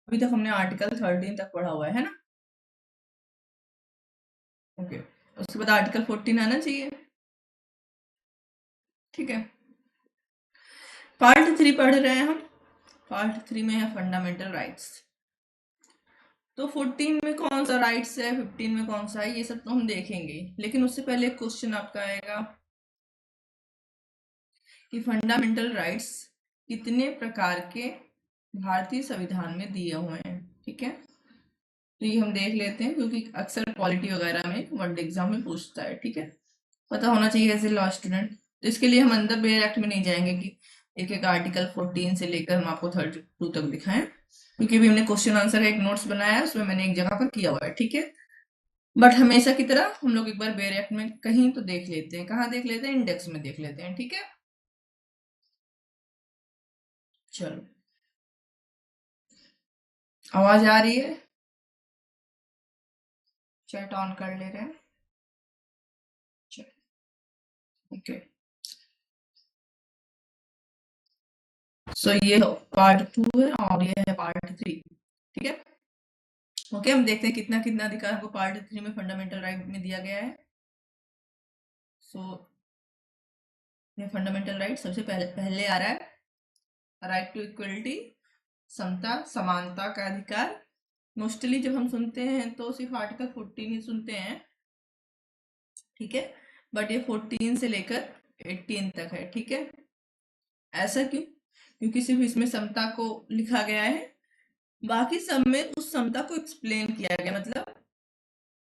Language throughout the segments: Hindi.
अभी तक हमने आर्टिकल 13 तक पढ़ा हुआ है ना। ओके, उसके बाद आर्टिकल 14 आना चाहिए। ठीक है, पार्ट 3 पढ़ रहे हैं हम। पार्ट 3 में है फंडामेंटल राइट्स। तो 14 में कौन सा राइट्स है, 15 में कौन सा है, ये सब तो हम देखेंगे, लेकिन उससे पहले एक क्वेश्चन आपका आएगा कि फंडामेंटल राइट्स कितने प्रकार के भारतीय संविधान में दिए हुए हैं। ठीक है, तो ये हम देख लेते हैं, क्योंकि अक्सर पॉलिटी वगैरह में वनडे एग्जाम में पूछता है। ठीक है, पता होना चाहिए एज ए लॉ स्टूडेंट। तो इसके लिए हम अंदर बेयर एक्ट में नहीं जाएंगे कि एक एक आर्टिकल 14 से लेकर हम आपको 32 तक दिखाएं, क्योंकि अभी हमने क्वेश्चन आंसर का एक नोट्स बनाया है, उसमें मैंने एक जगह पर किया हुआ है। ठीक है, बट हमेशा की तरह हम लोग एक बार बेयर एक्ट में कहीं तो देख लेते हैं। कहाँ देख लेते हैं? इंडेक्स में देख लेते हैं। ठीक है, चलो, आवाज आ रही है? चैट ऑन कर ले रहे हैं। ओके, सो ये पार्ट 2 है और ये है पार्ट 3। ठीक है, ओके, हम देखते हैं कितना कितना अधिकार हमको पार्ट 3 में फंडामेंटल राइट में दिया गया है। सो ये फंडामेंटल राइट सबसे पहले आ रहा है राइट टू इक्वलिटी, समता समानता का अधिकार। मोस्टली जब हम सुनते हैं तो सिर्फ आर्टिकल 14 ही सुनते हैं। ठीक है, बट ये 14 से लेकर 18 तक है। ठीक है, ऐसा क्यों? क्योंकि सिर्फ इसमें समता को लिखा गया है, बाकी सब में उस समता को एक्सप्लेन किया गया।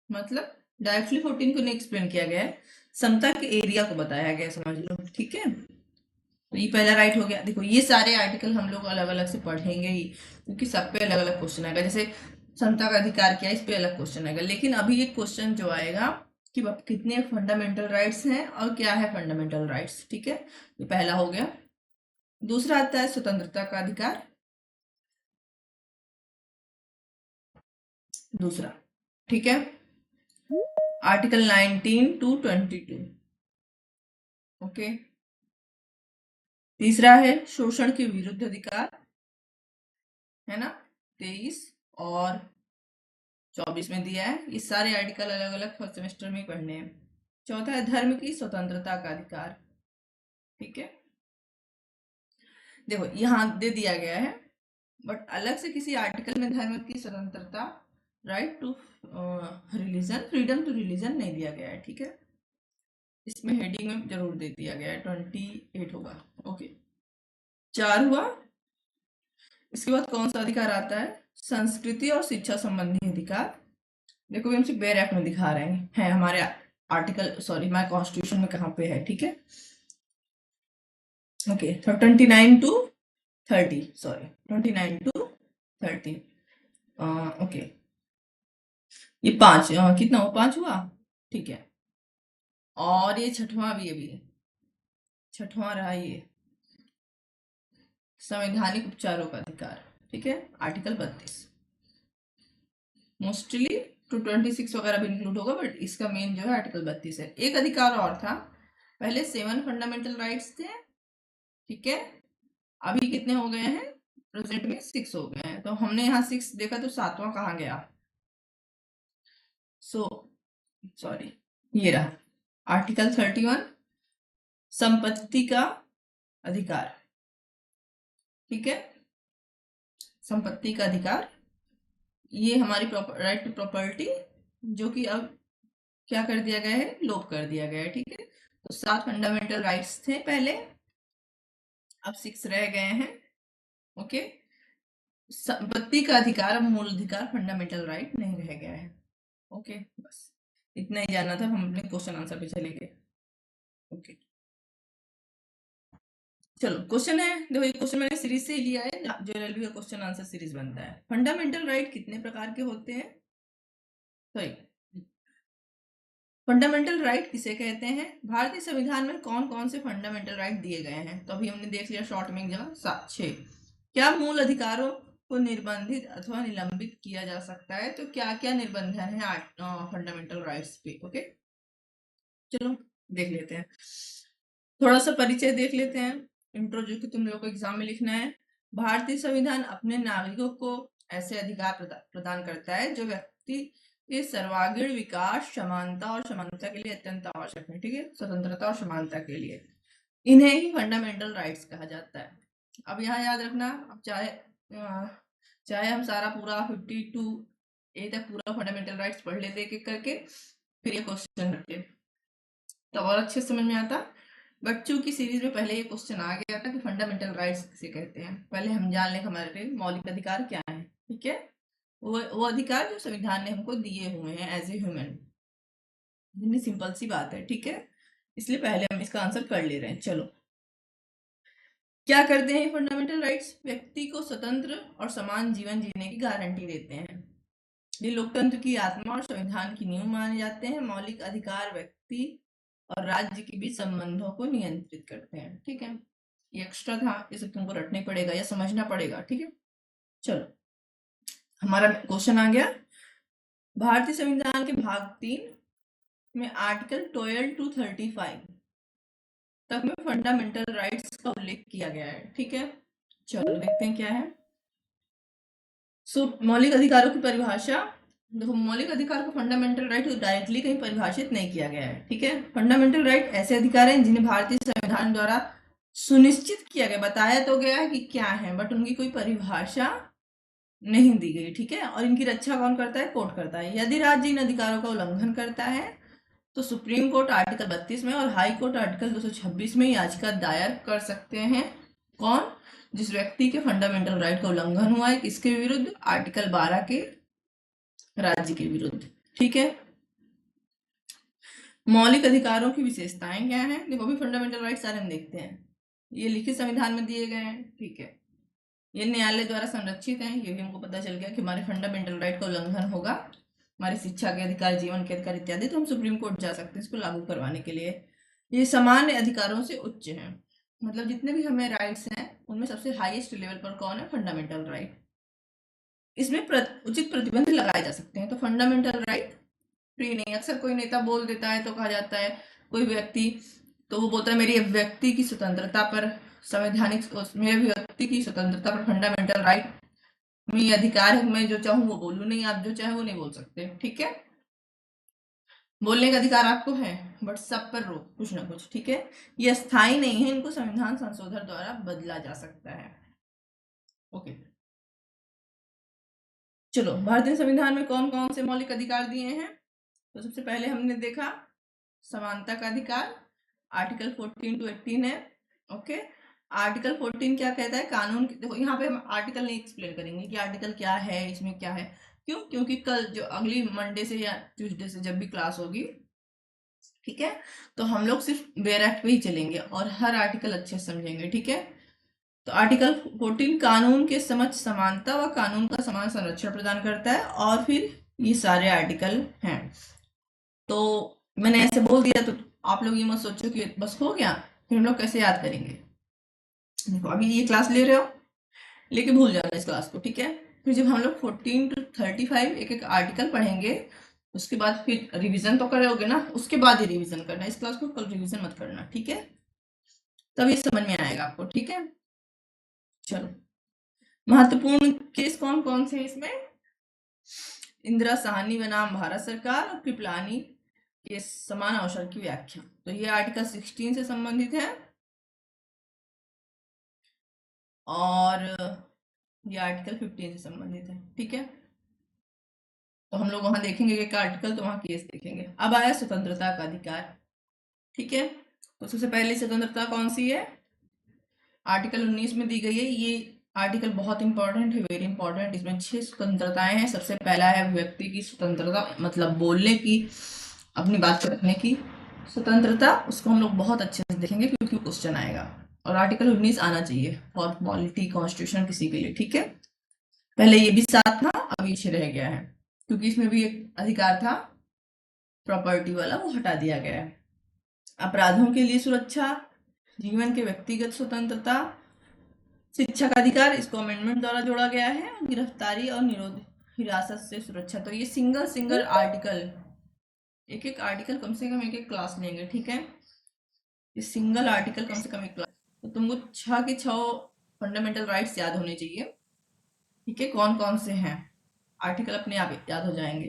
मतलब डायरेक्टली 14 को नहीं एक्सप्लेन किया गया है, समता के एरिया को बताया गया, समझ लो। ठीक है, तो ये पहला राइट हो गया। देखो, ये सारे आर्टिकल हम लोग अलग अलग से पढ़ेंगे ही, क्योंकि सब पे अलग अलग क्वेश्चन आएगा। जैसे समता का अधिकार क्या है, इस पे अलग क्वेश्चन आएगा, लेकिन अभी एक क्वेश्चन जो आएगा कि कितने फंडामेंटल राइट्स हैं और क्या है फंडामेंटल राइट्स। ठीक है, ये पहला हो गया। दूसरा आता है स्वतंत्रता का अधिकार। दूसरा, ठीक है, आर्टिकल 19 टू 22। ओके, तीसरा है शोषण के विरुद्ध अधिकार, है ना, 23 और 24 में दिया है। ये सारे आर्टिकल अलग अलग फर्स्ट सेमेस्टर में पढ़ने हैं। चौथा है धर्म की स्वतंत्रता का अधिकार। ठीक है, देखो यहाँ दे दिया गया है, बट अलग से किसी आर्टिकल में धर्म की स्वतंत्रता, right to religion, freedom to religion नहीं दिया गया है। ठीक है, इसमें हेडिंग में जरूर दे दिया गया है, 28 होगा। ओके, 4 हुआ। इसके बाद कौन सा अधिकार आता है? संस्कृति और शिक्षा संबंधी अधिकार। देखो, हम सिर्फ बेयर एक्ट में दिखा रहे हैं हमारे आर्टिकल, सॉरी, हमारे कॉन्स्टिट्यूशन में कहाँ पे है। ठीक है, ओके, तो 29 टू 30, सॉरी, 29 टू 30। ओके, ये 5 कितना हो, 5 हुआ। ठीक है, और ये छठवां भी, अभी छठवां रहा ये संवैधानिक उपचारों का अधिकार। ठीक है, आर्टिकल 32। मोस्टली 226 वगैरह भी इंक्लूड होगा, बट इसका मेन जो है आर्टिकल 32 है। एक अधिकार और था, पहले 7 फंडामेंटल राइट्स थे। ठीक है, अभी कितने हो गए हैं? प्रेजेंट में 6 हो गए हैं। तो हमने यहाँ 6 देखा, तो 7वां कहाँ गया? सॉरी, ये रहा आर्टिकल 31, संपत्ति का अधिकार। ठीक है, संपत्ति का अधिकार, ये हमारी राइट टू प्रॉपर्टी, जो कि अब क्या कर दिया गया है? लोप कर दिया गया है। ठीक है, तो 7 फंडामेंटल राइट्स थे पहले, अब 6 रह गए हैं। ओके, संपत्ति का अधिकार अब मूल अधिकार, फंडामेंटल राइट नहीं रह गया है। ओके, बस इतना ही जानना था, हम अपने क्वेश्चन आंसर पे चले गए। ओके, चलो, क्वेश्चन है, देखो ये क्वेश्चन मैंने सीरीज से ही लिया है, जो एलएलबी का क्वेश्चन आंसर सीरीज बनता है। फंडामेंटल राइट कितने प्रकार के होते हैं? सॉरी, फंडामेंटल राइट किसे कहते हैं? भारतीय संविधान में कौन कौन से फंडामेंटल राइट दिए गए हैं? तो अभी हमने देख लिया शॉर्ट में, जगह 6। क्या मूल अधिकारों को निर्बंधित अथवा निलंबित किया जा सकता है? तो क्या क्या निर्बंधन है फंडामेंटल राइट्स पे? ओके, चलो देख लेते हैं, थोड़ा सा परिचय देख लेते हैं, इंट्रो, जो कि तुम लोग को एग्जाम में लिखना है। भारतीय संविधान अपने नागरिकों को ऐसे अधिकार प्रदान करता है जो व्यक्ति के सर्वांगीण विकास, समानता और समानता के लिए अत्यंत आवश्यक है। ठीक है, स्वतंत्रता और समानता के लिए इन्हें ही फंडामेंटल राइट्स कहा जाता है। अब यहाँ याद रखना, अब चाहे हम सारा पूरा 52A तक पूरा फंडामेंटल राइट्स पढ़ लेते एक एक करके, फिर ये क्वेश्चन रखते तब और अच्छे समझ में आता। बट चूंकि सीरीज में पहले ये क्वेश्चन आ गया था कि फंडामेंटल राइट्स किसे कहते हैं, पहले हम जान लें हमारे मौलिक अधिकार क्या है। ठीक है, वो अधिकार जो संविधान ने हमको दिए हुए हैं एज ए ह्यूमन। इतनी सिंपल सी बात है। ठीक है, इसलिए पहले हम इसका आंसर कर ले रहे हैं। चलो, क्या करते हैं फंडामेंटल राइट्स? व्यक्ति को स्वतंत्र और समान जीवन जीने की गारंटी देते हैं। ये लोकतंत्र की आत्मा और संविधान की नींव माने जाते हैं। मौलिक अधिकार व्यक्ति और राज्य के बीच संबंधों को नियंत्रित करते हैं। ठीक है, ये एक्स्ट्रा था, इसे तुमको रटना पड़ेगा या समझना पड़ेगा। ठीक है, चलो हमारा क्वेश्चन आ गया। भारतीय संविधान के भाग 3 में आर्टिकल 12 to 35 तक में फंडामेंटल राइट्स का उल्लेख किया गया है। ठीक है, चलो देखते हैं क्या है। मौलिक अधिकारों की परिभाषा देखो, मौलिक अधिकार को फंडामेंटल राइट डायरेक्टली कहीं परिभाषित नहीं किया गया है। ठीक है, फंडामेंटल राइट ऐसे अधिकार हैं जिन्हें भारतीय संविधान द्वारा सुनिश्चित किया गया, बताया तो गया है कि क्या है, बट उनकी कोई परिभाषा नहीं दी गई। ठीक है, और इनकी रक्षा कौन करता है? कोर्ट करता है। यदि राज्य इन अधिकारों का उल्लंघन करता है तो सुप्रीम कोर्ट आर्टिकल 32 में और हाई कोर्ट आर्टिकल 226 में याचिका दायर कर सकते हैं। कौन? जिस व्यक्ति के फंडामेंटल राइट का उल्लंघन हुआ है। किसके विरुद्ध? आर्टिकल 12 के राज्य के विरुद्ध। ठीक है, मौलिक अधिकारों की विशेषताएं क्या हैं? देखो, अभी फंडामेंटल राइट्स सारे हम देखते हैं। ये लिखित संविधान में दिए गए हैं। ठीक है, ये न्यायालय द्वारा संरक्षित हैं। ये भी हमको पता चल गया कि हमारे फंडामेंटल राइट का उल्लंघन होगा, हमारी शिक्षा के अधिकार, जीवन के अधिकार इत्यादि, तो हम सुप्रीम कोर्ट जा सकते हैं इसको लागू करवाने के लिए। ये सामान्य अधिकारों से उच्च है, मतलब जितने भी हमें राइट्स हैं उनमें सबसे हाईएस्ट लेवल पर कौन है? Fundamental right. इसमें उचित प्रतिबंध लगाए जा सकते हैं। तो फंडामेंटल राइट फ्री नहीं। अक्सर कोई नेता बोल देता है तो कहा जाता है, कोई व्यक्ति तो वो बोलता है मेरी व्यक्ति की स्वतंत्रता पर, संवैधानिक मेरे व्यक्ति की स्वतंत्रता पर फंडामेंटल राइट में अधिकार है, मैं जो चाहूं वो बोलूं। नहीं, आप जो चाहे वो नहीं बोल सकते। ठीक है, बोलने का अधिकार आपको है, बट सब पर रोक कुछ ना कुछ। ठीक है, ये स्थायी नहीं है, इनको संविधान संशोधन द्वारा बदला जा सकता है। ओके, चलो भारतीय संविधान में कौन कौन से मौलिक अधिकार दिए हैं? तो सबसे पहले हमने देखा समानता का अधिकार, आर्टिकल 14 to 18 है। ओके, आर्टिकल 14 क्या कहता है? कानून। देखो यहाँ पे हम आर्टिकल नहीं एक्सप्लेन करेंगे कि आर्टिकल क्या है, इसमें क्या है। क्यों? क्योंकि कल जो अगली मंडे से या ट्यूसडे से जब भी क्लास होगी, ठीक है, तो हम लोग सिर्फ वेयर एक्ट पे ही चलेंगे और हर आर्टिकल अच्छे से समझेंगे। ठीक है, तो आर्टिकल 14 कानून के समक्ष समानता व कानून का समान संरक्षण प्रदान करता है, और फिर ये सारे आर्टिकल हैं। तो मैंने ऐसे बोल दिया तो आप लोग ये मत सोचो कि बस हो गया, फिर हम लोग कैसे याद करेंगे। देखो, अभी ये क्लास ले रहे हो, लेके भूल जाना इस क्लास को। ठीक है, फिर जब हम लोग 14 to 35 एक एक आर्टिकल पढ़ेंगे, उसके बाद फिर रिवीजन तो करोगे ना, उसके बाद ही रिवीजन करना। इस क्लास को कल रिवीजन मत करना। ठीक है, तब ये समझ में आएगा आपको। ठीक है, चलो महत्वपूर्ण केस कौन कौन से इसमें? इंदिरा साहनी बनाम भारत सरकार और कृपलानी के समान अवसर की व्याख्या, तो ये आर्टिकल 16 से संबंधित है, और ये आर्टिकल 15 से संबंधित है। ठीक है, तो हम लोग वहां देखेंगे एक आर्टिकल, तो वहां केस देखेंगे। अब आया स्वतंत्रता का अधिकार। ठीक है, तो सबसे पहले स्वतंत्रता कौन सी है? आर्टिकल 19 में दी गई है। ये आर्टिकल बहुत इंपॉर्टेंट है, वेरी इंपॉर्टेंट। इसमें 6 स्वतंत्रताएं हैं। सबसे पहला है व्यक्ति की स्वतंत्रता, मतलब बोलने की, अपनी बात रखने की स्वतंत्रता। उसको हम लोग बहुत अच्छे से देखेंगे क्योंकि क्वेश्चन आएगा, और आर्टिकल 19 आना चाहिए फॉर पॉलिटी, कॉन्स्टिट्यूशन, किसी के लिए। ठीक है, पहले ये भी 7 था, अब ये 6 रह गया है, क्योंकि इसमें भी एक अधिकार था प्रॉपर्टी वाला, वो हटा दिया गया है। अपराधों के लिए सुरक्षा, जीवन के व्यक्तिगत स्वतंत्रता, शिक्षा का अधिकार, इसको अमेंडमेंट द्वारा जोड़ा गया है, गिरफ्तारी और निरोध हिरासत से सुरक्षा। तो ये सिंगल आर्टिकल, एक एक आर्टिकल कम से कम एक एक क्लास लेंगे। ठीक है, ये सिंगल आर्टिकल कम से कम एक क्लास, तो तुमको 6 के 6 फंडामेंटल राइट्स याद होने चाहिए। ठीक है, कौन कौन से हैं, आर्टिकल अपने आप याद हो जाएंगे।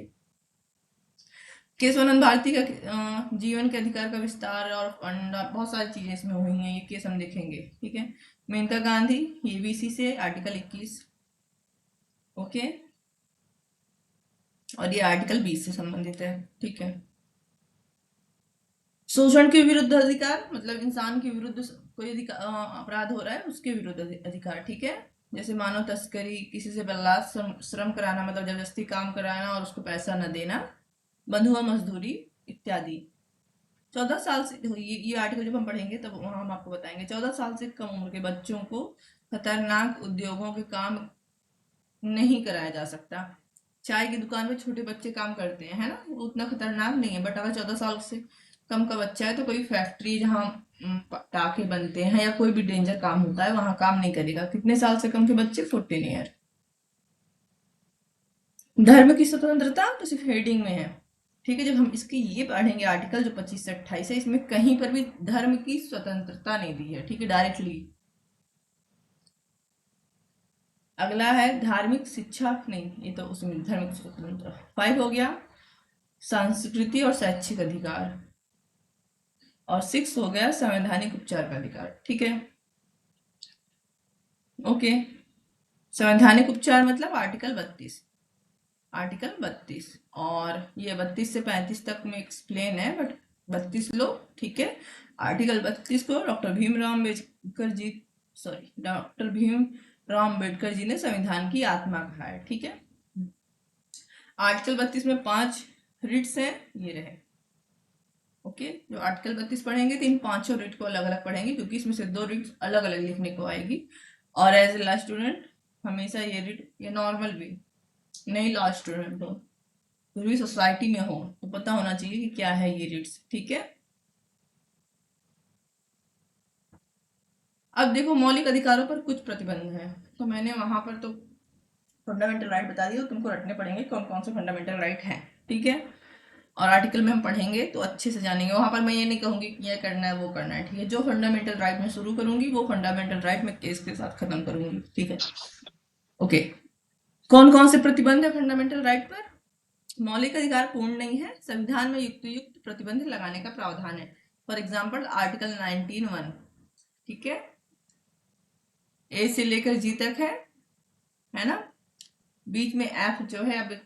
केशवानंद भारती का जीवन के अधिकार का विस्तार और बहुत सारी चीजें इसमें हुई हैं, ये केस हम देखेंगे। ठीक है, मेनका गांधी, ये भी इसी से आर्टिकल 21। ओके, और ये आर्टिकल 20 से संबंधित है। ठीक है, शोषण के विरुद्ध अधिकार, मतलब इंसान के विरुद्ध कोई अपराध हो रहा है उसके विरुद्ध अधिकार। ठीक है, जैसे मानव तस्करी, किसी से बलात्कार, श्रम कराना मतलब जबरदस्ती काम कराना और उसको पैसा न देना, बंधुआ मजदूरी इत्यादि। 14 साल से ये आर्टिकल जब हम पढ़ेंगे तब वहां हम आपको बताएंगे। 14 साल से कम उम्र के बच्चों को खतरनाक उद्योगों के काम नहीं कराया जा सकता। चाय की दुकान में छोटे बच्चे काम करते हैं, है ना, वो उतना खतरनाक नहीं है, बट अगर 14 साल से कम का बच्चा है तो कोई फैक्ट्री जहाँ पटाखे बनते हैं या कोई भी डेंजर काम होता है वहां काम नहीं करेगा। कितने साल से कम के बच्चे? 14 ईयर। धर्म की स्वतंत्रता तो सिर्फ हेडिंग में है। ठीक है, जब हम इसकी ये पढ़ेंगे आर्टिकल जो 25 से 28 है, इसमें कहीं पर भी धर्म की स्वतंत्रता नहीं दी है। ठीक है, डायरेक्टली। अगला है धार्मिक शिक्षा, नहीं ये तो उसमें धार्मिक स्वतंत्रता 5 हो गया। संस्कृति और शैक्षिक अधिकार, और 6 हो गया संवैधानिक उपचार का अधिकार। ठीक है, ओके। संवैधानिक उपचार मतलब आर्टिकल 32, आर्टिकल 32, और ये 32 से 35 तक में एक्सप्लेन है, बट 32 लो। ठीक है, आर्टिकल 32 को doctor Bhimrao Ambedkar ji, sorry, doctor Bhimrao Ambedkar ji ने संविधान की आत्मा कहा है। ठीक है, आर्टिकल 32 में 5 रिट्स हैं, ये रहे। ओके, जो आर्टिकल 32 पढ़ेंगे तो इन पांचों रिट को अलग अलग पढ़ेंगे, क्योंकि इसमें से 2 रिट्स अलग अलग लिखने को आएगी। और एज ए लॉ स्टूडेंट हमेशा ये रिट, ये नॉर्मल भी नहीं, लॉ स्टूडेंट हो फिर भी सोसाइटी में हो तो पता होना चाहिए कि क्या है ये रिट्स। ठीक है, अब देखो मौलिक अधिकारों पर कुछ प्रतिबंध है, तो मैंने वहां पर तो फंडामेंटल राइट बता दिया, तुमको रटने पड़ेंगे कौन कौन से फंडामेंटल राइट हैं। ठीक है, और आर्टिकल में हम पढ़ेंगे तो अच्छे से जानेंगे। वहां पर मैं ये नहीं कहूंगी कि ये करना है वो करना है। ठीक है, जो फंडामेंटल राइट में शुरू करूंगी वो फंडामेंटल राइट में केस के साथ खत्म करूंगी। ठीक है, ओके। कौन कौन से प्रतिबंध है फंडामेंटल राइट पर? मौलिक अधिकार पूर्ण नहीं है, संविधान में युक्त प्रतिबंध लगाने का प्रावधान है। For example article 19(1). ठीक है, ए से लेकर जी तक है ना, बीच में एफ जो है अब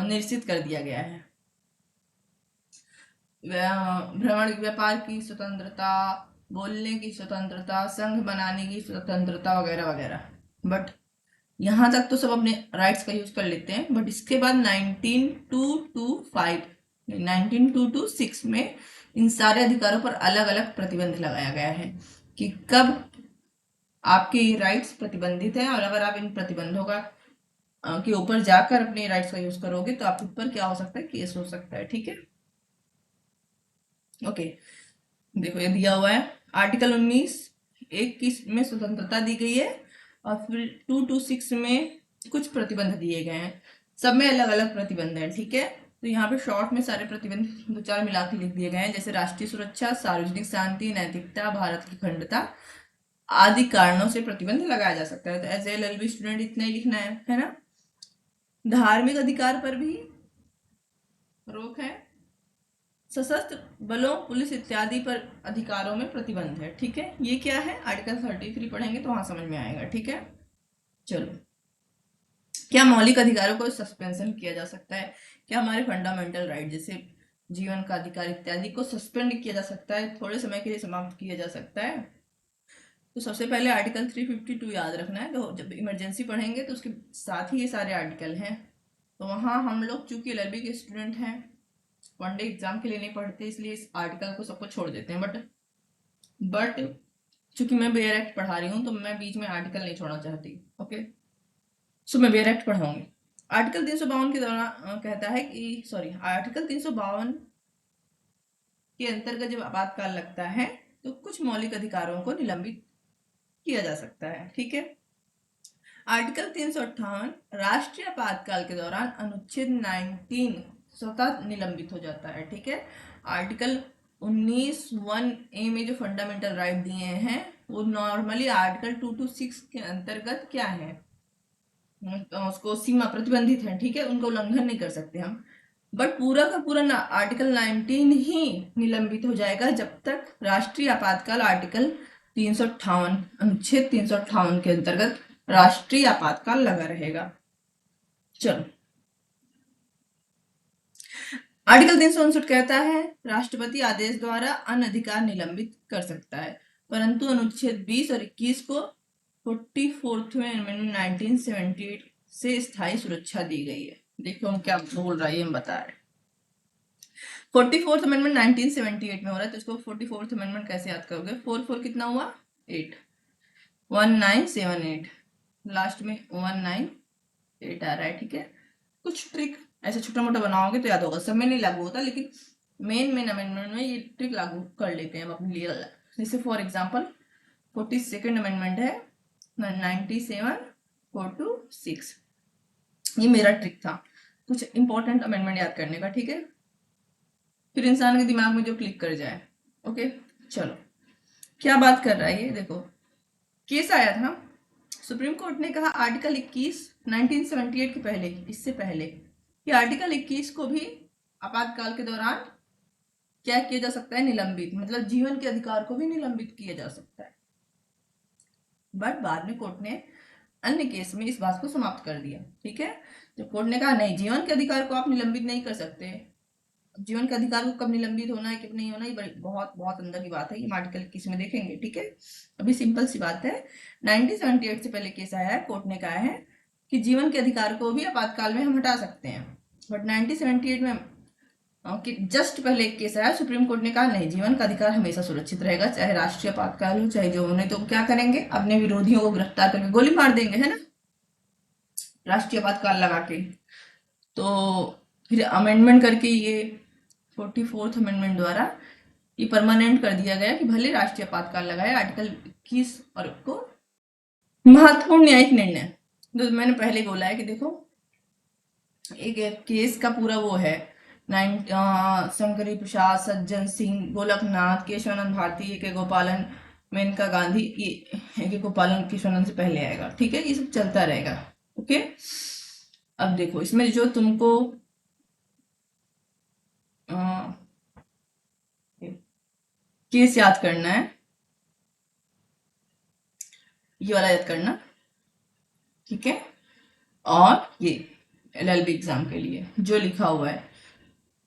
निश्चित कर दिया गया है। भ्रमण व्यापार की स्वतंत्रता, बोलने की स्वतंत्रता, संघ बनाने की स्वतंत्रता वगैरह वगैरह। बट यहाँ तक तो सब अपने राइट्स का यूज कर लेते हैं, बट इसके बाद 1925 1926 में इन सारे अधिकारों पर अलग अलग प्रतिबंध लगाया गया है कि कब आपके राइट्स प्रतिबंधित हैं, और अगर आप इन प्रतिबंधों का के ऊपर जाकर अपने राइट्स का यूज करोगे तो आपके ऊपर क्या हो सकता है, केस हो सकता है। ठीक है, ओके। देखो ये दिया हुआ है, आर्टिकल 19 एक की में स्वतंत्रता दी गई है, और फिर 226 में कुछ प्रतिबंध दिए गए हैं, सब में अलग अलग प्रतिबंध है। ठीक है, तो यहाँ पे शॉर्ट में सारे प्रतिबंध 2-4 मिला के लिख दिए गए हैं, जैसे राष्ट्रीय सुरक्षा, सार्वजनिक शांति, नैतिकता, भारत की अखंडता आदि कारणों से प्रतिबंध लगाया जा सकता है। तो एज ए एलएलबी स्टूडेंट इतना ही लिखना है ना। धार्मिक अधिकार पर भी रोक है, सशस्त्र बलों, पुलिस इत्यादि पर अधिकारों में प्रतिबंध है। ठीक है, ये क्या है, आर्टिकल 33 पढ़ेंगे तो वहां समझ में आएगा। ठीक है, चलो। क्या मौलिक अधिकारों को सस्पेंशन किया जा सकता है? क्या हमारे फंडामेंटल राइट जैसे जीवन का अधिकार इत्यादि को सस्पेंड किया जा सकता है, थोड़े समय के लिए समाप्त किया जा सकता है? तो सबसे पहले आर्टिकल 352 याद रखना है, तो जब इमरजेंसी पढ़ेंगे तो उसके साथ ही ये सारे आर्टिकल हैं। तो वहाँ हम लोग चूंकि एलएलबी के स्टूडेंट हैं, वनडे एग्जाम के लिए नहीं पढ़ते, इसलिए इस आर्टिकल को सबको छोड़ देते हैं। बट चूंकि मैं बेयर एक्ट पढ़ा रही हूँ तो मैं बीच में आर्टिकल नहीं छोड़ना चाहती। ओके, सो मैं बेयर एक्ट पढ़ाऊंगी। आर्टिकल 352 के दौरान कहता है कि, सॉरी, आर्टिकल 352 के अंतर्गत जब आपातकाल लगता है तो कुछ मौलिक अधिकारों को निलंबित किया जा सकता है। ठीक है, आर्टिकल 358 राष्ट्रीय आपातकाल के दौरान अनुच्छेद 19 स्वतः निलंबित हो जाता है। ठीक है, आर्टिकल 19(1)(a) में जो फंडामेंटल राइट दिए हैं वो नॉर्मली आर्टिकल 226 के अंतर्गत क्या है, उसको सीमा प्रतिबंधित है, ठीक है, उनका उल्लंघन नहीं कर सकते हम। बट पूरा का पूरा ना आर्टिकल 19 ही निलंबित हो जाएगा जब तक राष्ट्रीय आपातकाल आर्टिकल 358 अनुच्छेद 358 के अंतर्गत राष्ट्रीय आपातकाल लगा रहेगा। चलो, आर्टिकल 359 कहता है राष्ट्रपति आदेश द्वारा अन्य अधिकार निलंबित कर सकता है, परंतु अनुच्छेद 20 और 21 को 44वें अमेंडमेंट 1978 से स्थायी सुरक्षा दी गई है। देखो हम क्या बोल रहा है, हम बता रहे 44th अमेंडमेंट 1978 में हो रहा है, तो इसको 44th अमेंडमेंट कैसे याद करोगे? 4 कितना हुआ? 8, 1978 लास्ट में 198 आ रहा है, ठीक है। कुछ ट्रिक ऐसे छोटा मोटा बनाओगे तो याद होगा, सब में नहीं लागू होता, लेकिन मेन अमेंडमेंट में ये ट्रिक लागू कर लेते हैं हम अपने लिए। जैसे फॉर एग्जांपल 42nd अमेंडमेंट है 97/426, ये मेरा ट्रिक था कुछ इंपॉर्टेंट अमेंडमेंट याद करने का, ठीक है, फिर इंसान के दिमाग में जो क्लिक कर जाए। ओके, चलो क्या बात कर रहा है ये, देखो केस आया था, सुप्रीम कोर्ट ने कहा आर्टिकल 21 1978 के पहले, इससे पहले कि आर्टिकल 21 को भी आपातकाल के दौरान क्या किया जा सकता है? निलंबित, मतलब जीवन के अधिकार को भी निलंबित किया जा सकता है। बट बाद में कोर्ट ने अन्य केस में इस बात को समाप्त कर दिया, ठीक है। तो कोर्ट ने कहा नहीं, जीवन के अधिकार को आप निलंबित नहीं कर सकते। जीवन के अधिकार को कब निलंबित होना है, कब नहीं होना, ये बहुत बहुत अंदर की बात है, ये आर्टिकल 21 में देखेंगे, ठीक है। अभी सिंपल सी बात है, 1978 से पहले केस आया है, कोर्ट ने कहा है कि जीवन के अधिकार को भी आपातकाल में हम हटा सकते हैं। बट 1978 में कि जस्ट पहले एक केस आया, सुप्रीम कोर्ट ने कहा नहीं, जीवन का अधिकार हमेशा सुरक्षित रहेगा, चाहे राष्ट्रीय आपातकाल हो चाहे जो, नहीं तो क्या करेंगे, अपने विरोधियों को गिरफ्तार करके गोली मार देंगे, है ना, राष्ट्रीय आपातकाल लगा के। तो फिर अमेंडमेंट करके ये 44th अमेंडमेंट द्वारा ये परमानेंट कर दिया गया कि भले राष्ट्रीय आपातकाल लगाए, आर्टिकल 21 और को महत्वपूर्ण न्यायिक निर्णय, जो मैंने पहले बोला है कि देखो एक केस का पूरा वो है, शंकरी प्रसाद, सज्जन सिंह, गोलकनाथ, केशवानंद भारती, के गोपालन, मेनका गांधी, ये के गोपालन केशवानंद से पहले आएगा, ठीक है, ये सब चलता रहेगा। ओके, अब देखो इसमें जो तुमको केस याद करना है, ये वाला याद करना, ठीक है। और ये LLB एग्जाम के लिए जो लिखा हुआ है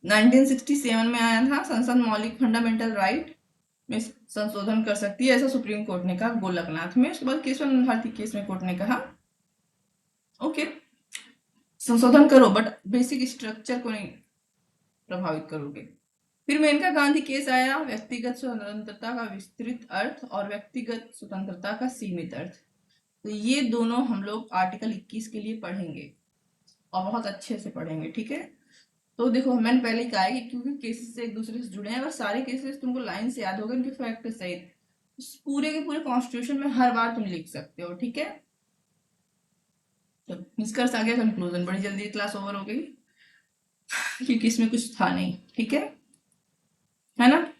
1967 में आया था, संसद मौलिक फंडामेंटल राइट में संशोधन कर सकती है, ऐसा सुप्रीम कोर्ट ने कहा गोलकनाथ में। उसके बाद केशवानंद भारती केस में कोर्ट ने कहा ओके संशोधन करो, बट बेसिक स्ट्रक्चर को नहीं प्रभावित करोगे। फिर मेनका गांधी केस आया, व्यक्तिगत स्वतंत्रता का विस्तृत अर्थ और व्यक्तिगत स्वतंत्रता का सीमित अर्थ। तो ये दोनों हम लोग आर्टिकल 21 के लिए पढ़ेंगे और बहुत अच्छे से पढ़ेंगे, ठीक है। तो देखो मैंने पहले ही कहा है कि क्योंकि केसेस एक दूसरे से जुड़े हैं, अगर सारे केसेस तुमको लाइन से याद होगा, इनके फैक्ट सहित, पूरे के पूरे कॉन्स्टिट्यूशन में हर बार तुम लिख सकते हो, ठीक है। तो निष्कर्ष आ गया, कंक्लूजन, बड़ी जल्दी क्लास ओवर हो गई क्योंकि इसमें कुछ था नहीं, ठीक है ना।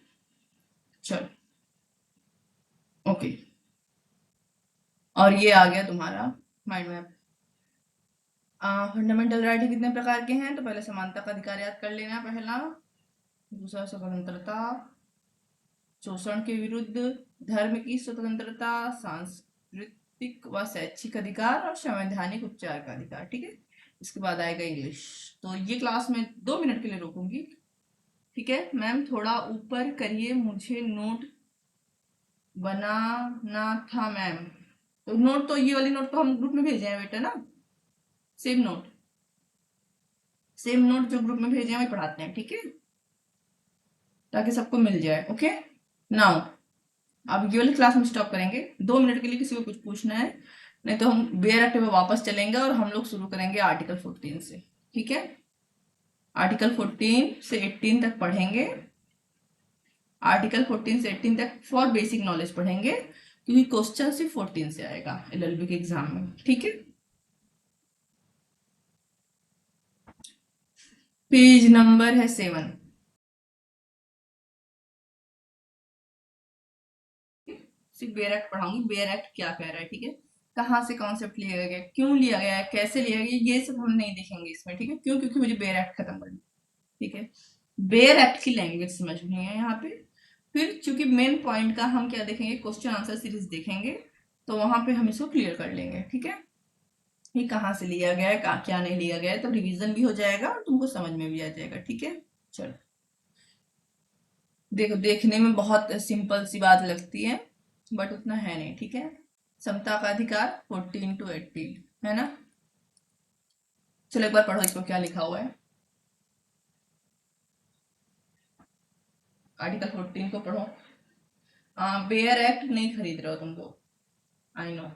चलो ओके, और ये आ गया तुम्हारा माइंड मैप। फंडामेंटल राइट कितने प्रकार के हैं? तो पहले समानता का अधिकार याद कर लेना पहला, दूसरा स्वतंत्रता, शोषण के विरुद्ध, धर्म की स्वतंत्रता, सांस्कृतिक व शैक्षिक अधिकार और संवैधानिक उपचार का अधिकार, ठीक है। इसके बाद आएगा इंग्लिश। तो ये क्लास में 2 मिनट के लिए रोकूंगी, ठीक है। मैम थोड़ा ऊपर करिए, मुझे नोट बनाना था मैम। तो नोट तो ये वाली नोट तो हम ग्रुप में भेजे हैं बेटा ना, सेम नोट जो ग्रुप में भेजे हैं वही पढ़ाते हैं, ठीक है, ताकि सबको मिल जाए। ओके नाउ अब ये वाली क्लास में स्टॉप करेंगे 2 मिनट के लिए, किसी को कुछ पूछना है, नहीं तो हम बेयर एक्ट पे वापस चलेंगे और हम लोग शुरू करेंगे आर्टिकल 14 से, ठीक है। आर्टिकल 14 से 18 तक पढ़ेंगे, आर्टिकल 14 से 18 तक फॉर बेसिक नॉलेज पढ़ेंगे, क्योंकि क्वेश्चन सिर्फ 14 से आएगा LLB के एग्जाम में, ठीक है। पेज नंबर है 7, सिर्फ बेयर एक्ट पढ़ाऊंगी, बेयर एक्ट क्या कह रहा है, ठीक है। कहाँ से कॉन्सेप्ट लिया गया, क्यों लिया गया है, कैसे लिया गया, ये सब हम नहीं देखेंगे इसमें, ठीक है। क्यों? क्योंकि मुझे बेयर एक्ट खत्म करना, ठीक है। बेयर एक्ट की लैंग्वेज समझनी है यहाँ पे। फिर चूंकि मेन पॉइंट का हम क्या देखेंगे, क्वेश्चन आंसर सीरीज देखेंगे, तो वहां पे हम इसको क्लियर कर लेंगे, ठीक है। ये कहाँ से लिया गया है, कहाँ क्या नहीं लिया गया है, तो रिवीजन भी हो जाएगा और तुमको समझ में भी आ जाएगा, ठीक है। चलो, देखो देखने में बहुत सिंपल सी बात लगती है, बट उतना है नहीं, ठीक है। समता का अधिकार 14 to 18, है ना। चलो एक बार पढ़ो इसको क्या लिखा हुआ है। आर्टिकल 14 को पढ़ो। बेयर एक्ट नहीं खरीद रहे हो तुम लोग, आई नो।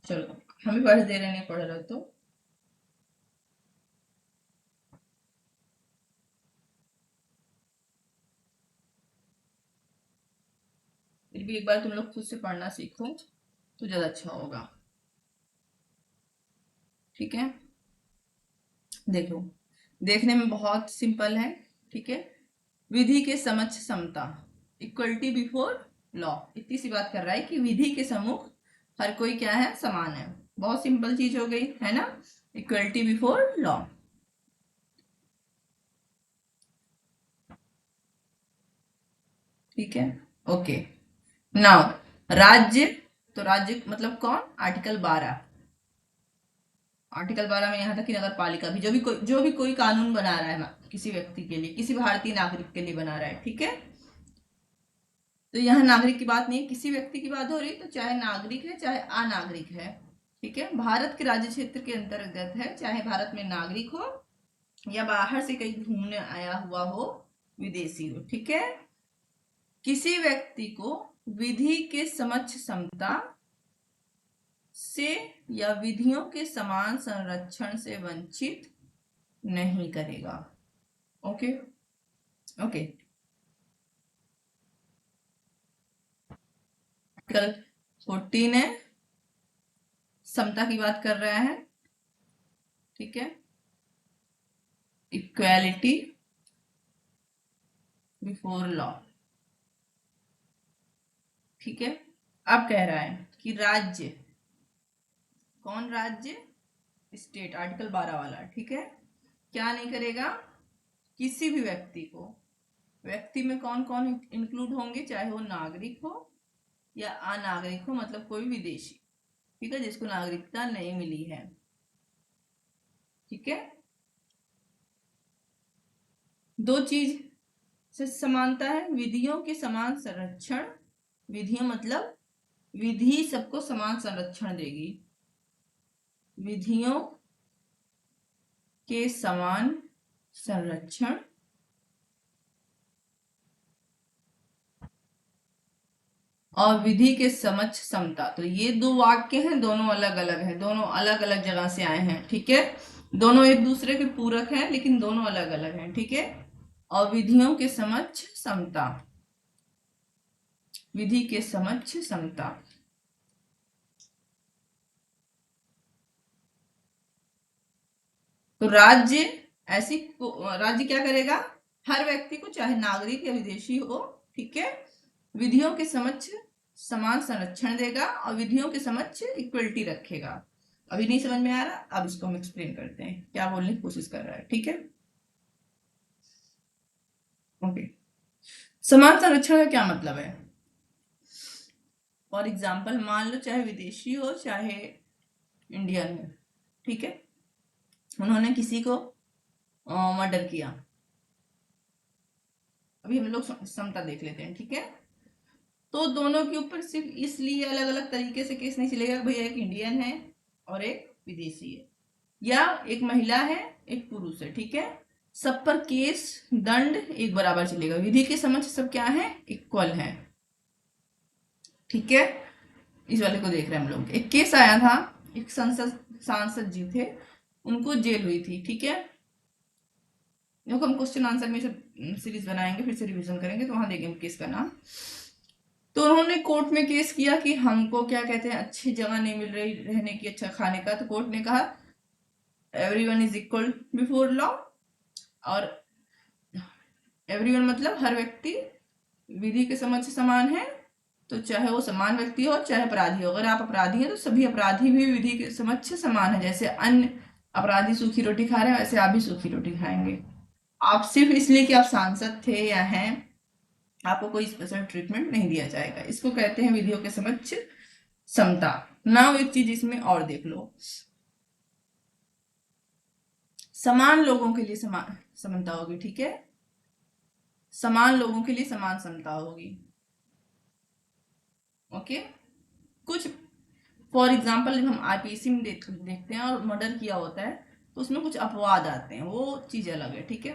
चलो, हम भी पढ़ दे रहे, नहीं पढ़ रहे तो। फिर भी एक बार तुम लोग खुद से पढ़ना सीखो तो ज्यादा अच्छा होगा, ठीक है। देखो, देखने में बहुत सिंपल है, ठीक है। विधि के समक्ष समता, इक्वलिटी बिफोर लॉ, इतनी सी बात कर रहा है कि विधि के सम्मुख हर कोई क्या है, समान है। बहुत सिंपल चीज हो गई है ना, इक्वलिटी बिफोर लॉ, ठीक है। ओके, नाउ राज्य, तो राज्य मतलब कौन, आर्टिकल 12। आर्टिकल 12 में यहाँ तक कि नगर पालिका भी, जो भी कोई कानून बना रहा है ना, किसी व्यक्ति के लिए, किसी भारतीय नागरिक के लिए बना रहा है, ठीक है। तो यहाँ नागरिक की बात नहीं है, किसी व्यक्ति की बात हो रही, तो चाहे नागरिक है चाहे अनागरिक है, ठीक है। भारत के राज्य क्षेत्र के अंतर्गत है, चाहे भारत में नागरिक हो या बाहर से कहीं घूमने आया हुआ हो, विदेशी हो, ठीक है। किसी व्यक्ति को विधि के समक्ष समता से या विधियों के समान संरक्षण से वंचित नहीं करेगा। Okay, okay. आर्टिकल 14 है, समता की बात कर रहा है, ठीक है। इक्वालिटी बिफोर लॉ, ठीक है। अब कह रहा है कि राज्य, कौन राज्य, स्टेट, आर्टिकल 12 वाला, ठीक है। क्या नहीं करेगा, किसी भी व्यक्ति को, व्यक्ति में कौन कौन इंक्लूड होंगे, चाहे वो नागरिक हो या अनागरिक हो, मतलब कोई विदेशी, ठीक है, जिसको नागरिकता नहीं मिली है, ठीक है। दो चीज से समानता है, विधियों के समान संरक्षण, विधियों मतलब विधि सबको समान संरक्षण देगी, विधियों के समान संरक्षण और विधि के समक्ष समता, तो ये दो वाक्य हैं, दोनों अलग अलग हैं, दोनों अलग अलग जगह से आए हैं, ठीक है। दोनों एक दूसरे के पूरक हैं, लेकिन दोनों अलग अलग हैं, ठीक है। और विधियों के समक्ष समता, विधि के समक्ष समता, तो राज्य ऐसी राज्य क्या करेगा, हर व्यक्ति को, चाहे नागरिक या विदेशी हो, ठीक है, विधियों के समक्ष समान संरक्षण देगा और विधियों के समक्ष इक्वलिटी रखेगा। अभी नहीं समझ में आ रहा, अब इसको हम एक्सप्लेन करते हैं, क्या बोलने की कोशिश कर रहा है, ठीक है। ओके, समान संरक्षण का क्या मतलब है। फॉर एग्जाम्पल मान लो, चाहे विदेशी हो चाहे इंडियन हो, ठीक है, उन्होंने किसी को मर्डर किया। अभी हम लोग समता देख लेते हैं, ठीक है। तो दोनों के ऊपर सिर्फ इसलिए अलग अलग तरीके से केस नहीं चलेगा, भैया एक इंडियन है और एक विदेशी है, या एक महिला है एक पुरुष है, ठीक है। सब पर केस दंड एक बराबर चलेगा, विधि के समक्ष सब क्या है, इक्वल है, ठीक है। इस वाले को देख रहे हैं हम लोग, एक केस आया था, एक सांसद जी थे, उनको जेल हुई थी, ठीक है। देखो हम क्वेश्चन आंसर में सीरीज बनाएंगे, फिर से रिवीजन करेंगे, तो वहां देखेंगे केस का नाम। तो उन्होंने कोर्ट में केस किया कि हमको क्या कहते हैं, अच्छी जगह नहीं मिल रही रहने की, अच्छा खाने का, तो कोर्ट ने कहा everyone is equal before law, और एवरीवन मतलब हर व्यक्ति विधि के समक्ष समान है। तो चाहे वो समान व्यक्ति हो चाहे अपराधी हो, अगर आप अपराधी हैं तो सभी अपराधी भी विधि के समक्ष समान है। जैसे अन्य अपराधी सूखी रोटी खा रहे हैं वैसे आप भी सूखी रोटी खाएंगे। आप सिर्फ इसलिए कि आप सांसद थे या हैं आपको कोई स्पेशल ट्रीटमेंट नहीं दिया जाएगा। इसको कहते हैं विधियों के समक्ष समता। नाउ एक चीज इसमें और देख लो, समान लोगों के लिए समान समानता होगी, ठीक है, समान लोगों के लिए समान समता होगी। ओके, कुछ फॉर एग्जाम्पल जब हम आईपीसी में देखते हैं और मर्डर किया होता है तो उसमें कुछ अपवाद आते हैं, वो चीज अलग है, ठीक है।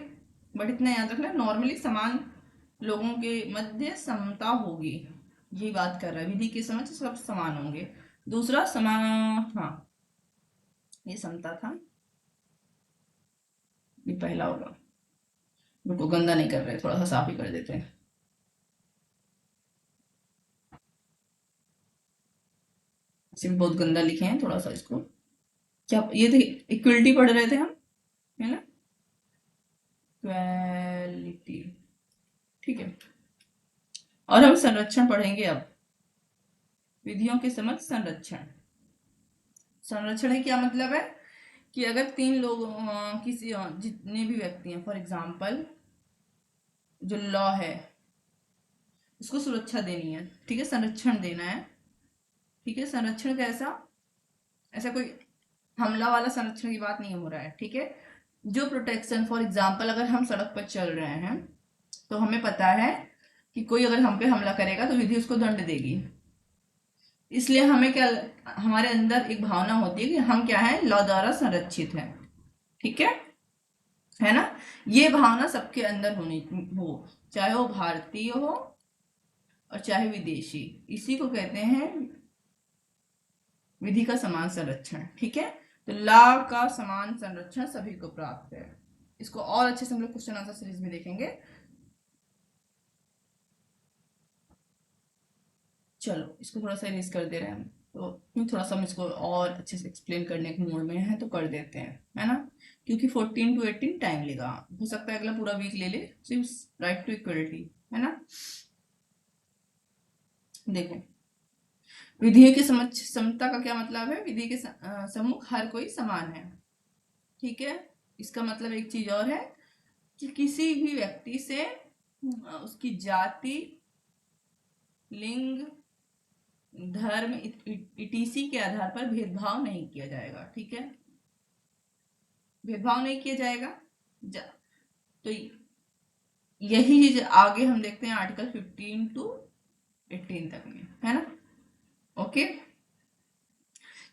बट इतना याद रखना नॉर्मली समान लोगों के मध्य समता होगी, यही बात कर रहा है। विधि के समझ सब समान होंगे। दूसरा समान, हाँ ये समता था, ये पहला होगा। रुको गंदा नहीं कर रहे, थोड़ा सा साफ ही कर देते हैं। इसे भी बहुत गंदा लिखे हैं, थोड़ा सा इसको क्या, ये थे इक्वलिटी पढ़ रहे थे हम, है ना, इक्वालिटी, ठीक है। और हम संरक्षण पढ़ेंगे अब, विधियों के समक्ष संरक्षण। संरक्षण क्या मतलब है कि अगर तीन लोग किसी जितने भी व्यक्ति हैं, फॉर एग्जाम्पल जो लॉ है उसको सुरक्षा देनी है, ठीक है, संरक्षण देना है, ठीक है। संरक्षण कैसा, ऐसा कोई हमला वाला संरक्षण की बात नहीं हो रहा है, ठीक है। जो प्रोटेक्शन, फॉर एग्जाम्पल अगर हम सड़क पर चल रहे हैं तो हमें पता है कि कोई अगर हम पे हमला करेगा तो विधि उसको दंड देगी, इसलिए हमें क्या, हमारे अंदर एक भावना होती है कि हम क्या है, लॉ द्वारा संरक्षित है, ठीक है ना। ये भावना सबके अंदर होनी हो, चाहे वो भारतीय हो और चाहे विदेशी, इसी को कहते हैं विधि का समान संरक्षण, ठीक है। तो लॉ का समान संरक्षण सभी को प्राप्त है। इसको और अच्छे से हम लोग क्वेश्चन आंसर सीरीज में देखेंगे। चलो इसको थोड़ा सा इरेज कर दे रहे हैं हम, तो थोड़ा सा हम इसको और अच्छे से एक्सप्लेन करने के मूड में है तो कर देते हैं, है ना, क्योंकि 14 to 18 टाइम लेगा, हो सकता है अगला पूरा वीक ले ले सिर्फ राइट टू इक्वलिटी, है ना। देखो विधि के समक्ष समता का क्या मतलब है, विधि के सम्मुख हर कोई समान है, ठीक है। इसका मतलब एक चीज और है कि किसी भी व्यक्ति से उसकी जाति, लिंग, धर्म इटीसी के आधार पर भेदभाव नहीं किया जाएगा, ठीक है, भेदभाव नहीं किया जाएगा। तो यही चीज आगे हम देखते हैं आर्टिकल 15 to 18 तक में, है ना। ओके,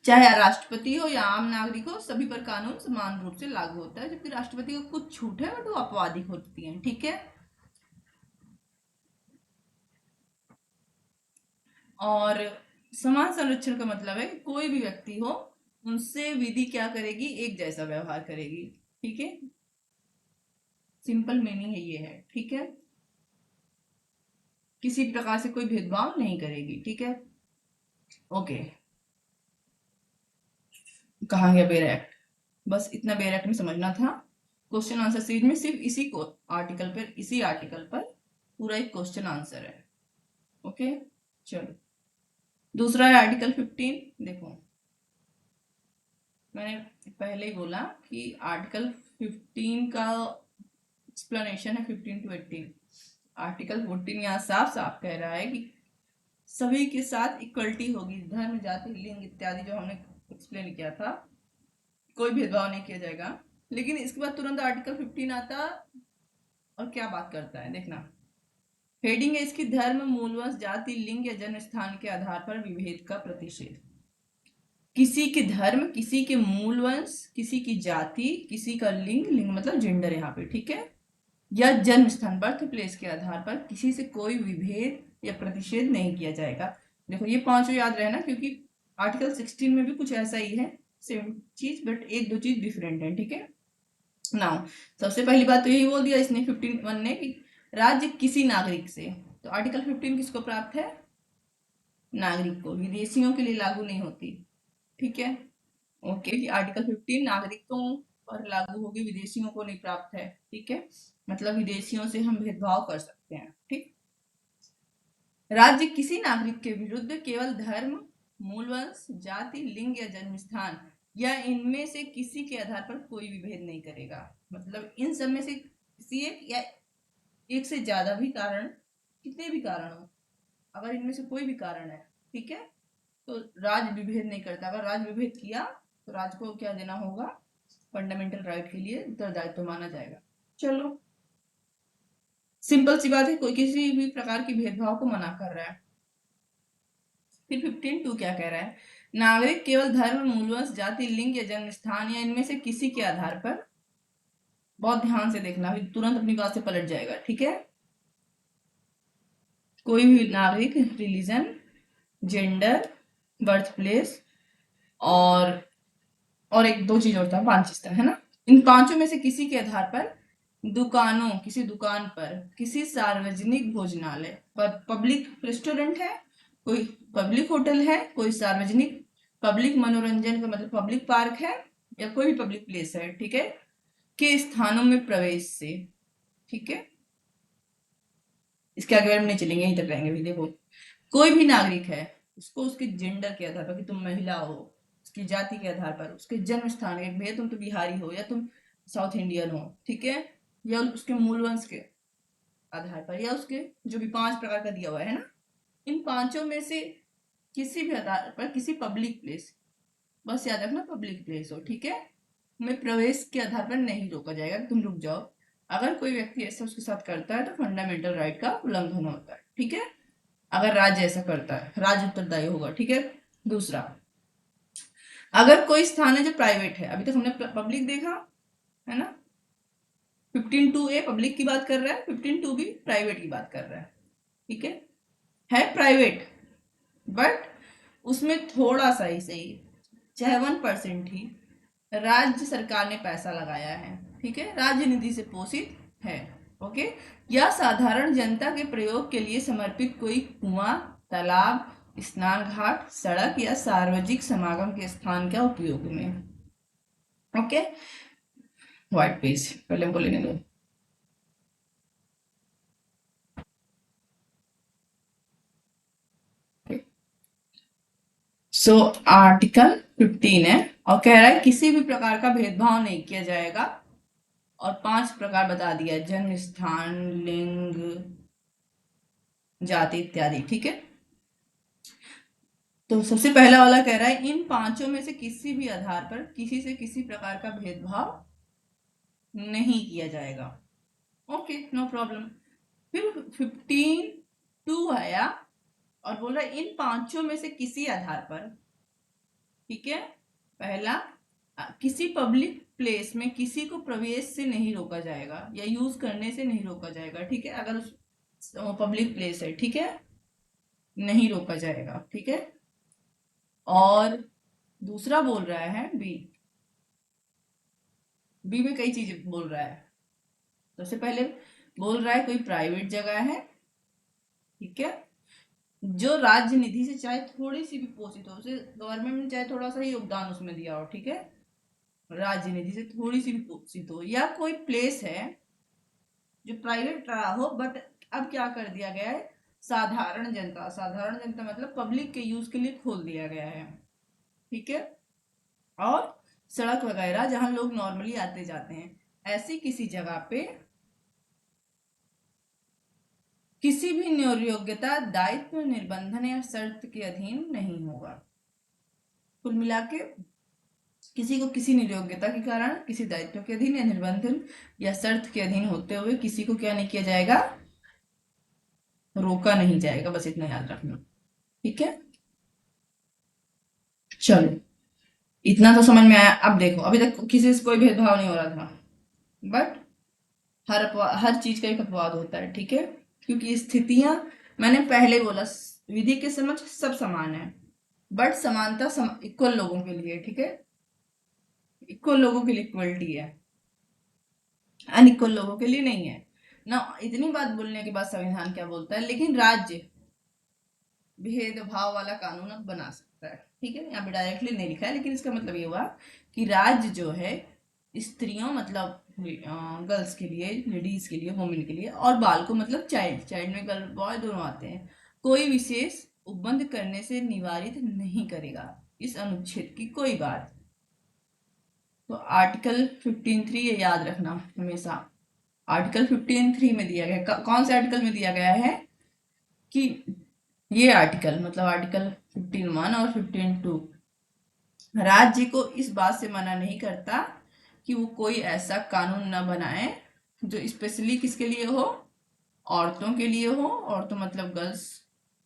चाहे राष्ट्रपति हो या आम नागरिक हो सभी पर कानून समान रूप से लागू होता है, जबकि राष्ट्रपति को कुछ छूट है बट वो आपवादिक होती है, ठीक है। और समान संरक्षण का मतलब है कि कोई भी व्यक्ति हो उनसे विधि क्या करेगी, एक जैसा व्यवहार करेगी, ठीक है। सिंपल मीनिंग है ये है, ठीक है, किसी प्रकार से कोई भेदभाव नहीं करेगी, ठीक है। ओके, कहा गया बेयर एक्ट, बस इतना बेयर एक्ट में समझना था। क्वेश्चन आंसर सीरीज में सिर्फ इसी को इसी आर्टिकल पर पूरा एक क्वेश्चन आंसर है। ओके, चलो दूसरा है आर्टिकल 15। देखो मैंने पहले ही बोला कि आर्टिकल 15 का एक्सप्लेनेशन है 15 to 18। आर्टिकल 14 यहाँ साफ साफ कह रहा है कि सभी के साथ इक्वलिटी होगी, धर्म, जाति, लिंग इत्यादि जो हमने एक्सप्लेन किया था, कोई भेदभाव नहीं किया जाएगा। लेकिन इसके बाद तुरंत आर्टिकल 15 आता और क्या बात करता है, देखना हेडिंग है इसकी, धर्म, मूलवंश, जाति, लिंग या जन्म स्थान के आधार पर विभेद का प्रतिषेध। किसी के धर्म, किसी के मूलवंश, किसी की जाति, किसी का लिंग, लिंग मतलब जेंडर यहाँ पे, ठीक है, या जन्म स्थान बर्थ प्लेस के आधार पर किसी से कोई विभेद या प्रतिषेध नहीं किया जाएगा। देखो ये पांचों याद रहना, क्योंकि आर्टिकल 16 में भी कुछ ऐसा ही है, सेम चीज बट एक दो चीज डिफरेंट है, ठीक है। नाउ सबसे पहली बात तो यही बोल दिया इसने 15(1) ने कि राज्य किसी नागरिक से, तो आर्टिकल 15 किसको प्राप्त है, नागरिक को, विदेशियों के लिए लागू नहीं होती, ठीक है। ओके कि आर्टिकल 15 नागरिकों पर लागू होगी, विदेशियों को नहीं प्राप्त है। ठीक है, मतलब विदेशियों से हम भेदभाव कर सकते हैं। ठीक, राज्य किसी नागरिक के विरुद्ध केवल धर्म, मूल वंश, जाति, लिंग या जन्म स्थान या इनमें से किसी के आधार पर कोई भी भेद नहीं करेगा। मतलब इन सब में से किसी एक या एक से ज्यादा भी कारण, कितने भी कारण हो, अगर इनमें से कोई भी कारण है, ठीक है, तो राज्य विभेद नहीं करता। अगर राज्य विभेद किया तो राज्य को क्या देना होगा, फंडामेंटल राइट के लिए उत्तरदायित्व माना जाएगा। चलो सिंपल सी बात है, कोई किसी भी प्रकार की भेदभाव को मना कर रहा है। फिर 15(2) क्या कह रहा है, नागरिक केवल धर्म, मूलवंश, जाति, लिंग या जन्म स्थान या इनमें से किसी के आधार पर, बहुत ध्यान से देखना, अभी तुरंत अपनी बात से पलट जाएगा। ठीक है, कोई भी नागरिक रिलीजन, जेंडर, बर्थ प्लेस और एक दो चीज और था, 5 चीज था, है ना, इन पांचों में से किसी के आधार पर दुकानों, किसी दुकान पर, किसी सार्वजनिक भोजनालय पर, पब्लिक रेस्टोरेंट है, कोई पब्लिक होटल है, कोई सार्वजनिक पब्लिक मनोरंजन का मतलब पब्लिक पार्क है या कोई भी पब्लिक प्लेस है, ठीक है, के स्थानों में प्रवेश से, ठीक है, इसके आगे हम नहीं चलेंगे, यहीं तक रहेंगे भी। देखो कोई भी नागरिक है, उसको उसके जेंडर के आधार पर कि तुम महिला हो, उसकी जाति के आधार पर, उसके जन्म स्थान के, भैया तुम तो बिहारी हो या तुम साउथ इंडियन हो, ठीक है, या उसके मूल वंश के आधार पर, या उसके जो भी 5 प्रकार का दिया हुआ है ना, इन पांचों में से किसी भी आधार पर किसी पब्लिक प्लेस, बस याद रखना पब्लिक प्लेस हो, ठीक है, में प्रवेश के आधार पर नहीं रोका जाएगा कि तुम रुक जाओ। अगर कोई व्यक्ति ऐसा उसके साथ करता है तो फंडामेंटल राइट का उल्लंघन होता है। ठीक है, अगर राज्य ऐसा करता है, राज्य उत्तरदायी होगा। ठीक है, दूसरा, अगर कोई स्थान है जो प्राइवेट है, अभी तक हमने पब्लिक देखा है ना, 15(2)(a) पब्लिक की बात कर रहा है, 15(2) भी प्राइवेट की बात कर रहा है। ठीक है प्राइवेट, बट उसमें थोड़ा सा ही सही, चाहे 1% ही राज्य सरकार ने पैसा लगाया है, ठीक है, राज्य निधि से पोषित है, ओके, या साधारण जनता के प्रयोग के लिए समर्पित कोई कुआं, तालाब, स्नान घाट, सड़क या सार्वजनिक समागम के स्थान का उपयोग में। ओके, व्हाइट पेज पहले हमको लेने दो। सो आर्टिकल 15 है और कह रहा है किसी भी प्रकार का भेदभाव नहीं किया जाएगा, और 5 प्रकार बता दिया, जन्म स्थान, लिंग, जाति इत्यादि। ठीक है, तो सबसे पहला वाला कह रहा है इन पांचों में से किसी भी आधार पर किसी से किसी प्रकार का भेदभाव नहीं किया जाएगा। Okay, no problem. फिर 15(2) आया और बोल रहा है इन पांचों में से किसी आधार पर, ठीक है, पहला, किसी पब्लिक प्लेस में किसी को प्रवेश से नहीं रोका जाएगा या यूज करने से नहीं रोका जाएगा। ठीक है, अगर उस पब्लिक प्लेस है, ठीक है, नहीं रोका जाएगा। ठीक है, और दूसरा बोल रहा है बी में कई चीजें बोल रहा है। सबसे पहले बोल रहा है कोई प्राइवेट जगह है, ठीक है, जो राज्य निधि से चाहे थोड़ी सी भी पोषित हो, उसे गवर्नमेंट ने चाहे थोड़ा सा ही योगदान उसमें दिया हो, ठीक है, राज्य निधि से थोड़ी सी भी पोषित हो, या कोई प्लेस है जो प्राइवेट रहा हो बट अब क्या कर दिया गया है, साधारण जनता, साधारण जनता मतलब पब्लिक के यूज के लिए खोल दिया गया है। ठीक है, और सड़क वगैरह जहां लोग नॉर्मली आते जाते हैं, ऐसी किसी जगह पे किसी भी योग्यता, दायित्व, निर्बंधन या शर्त के अधीन नहीं होगा। कुल मिला के किसी को किसी निर्योग्यता के कारण, किसी दायित्व के अधीन या निर्बंधन या शर्त के अधीन होते हुए किसी को क्या नहीं किया जाएगा, रोका नहीं जाएगा। बस इतना याद रखना। ठीक है, चलो इतना तो समझ में आया। अब देखो, अभी तक किसी से कोई भेदभाव नहीं हो रहा था, बट हर चीज का एक अपवाद होता है। ठीक है, क्योंकि स्थितियां, मैंने पहले बोला विधि के समक्ष सब समान है, बट समानता इक्वल लोगों के लिए, ठीक है, इक्वल लोगों के लिए इक्वलिटी है, अनइक्वल लोगों के लिए नहीं है ना। इतनी बात बोलने के बाद संविधान क्या बोलता है, लेकिन राज्य भेदभाव वाला कानून अब बना सकता है। ठीक है, यहाँ पे डायरेक्टली नहीं लिखा है, लेकिन इसका मतलब ये हुआ कि राज्य जो है स्त्रियों मतलब गर्ल्स के लिए, लेडीज के लिए, वुमेन के लिए, और बाल को मतलब चाइल्ड, चाइल्ड में गर्ल बॉय दोनों आते हैं, कोई विशेष उपबंध करने से निवारित नहीं करेगा इस अनुच्छेद की कोई बात। तो आर्टिकल 15(3) ये याद रखना हमेशा। आर्टिकल 15(3) में दिया गया है, कौन से आर्टिकल में दिया गया है कि ये आर्टिकल मतलब आर्टिकल 15(1) और 15(2) राज्य को इस बात से मना नहीं करता कि वो कोई ऐसा कानून न बनाए जो स्पेशली किसके लिए हो, औरतों के लिए हो, औरतों मतलब गर्ल्स,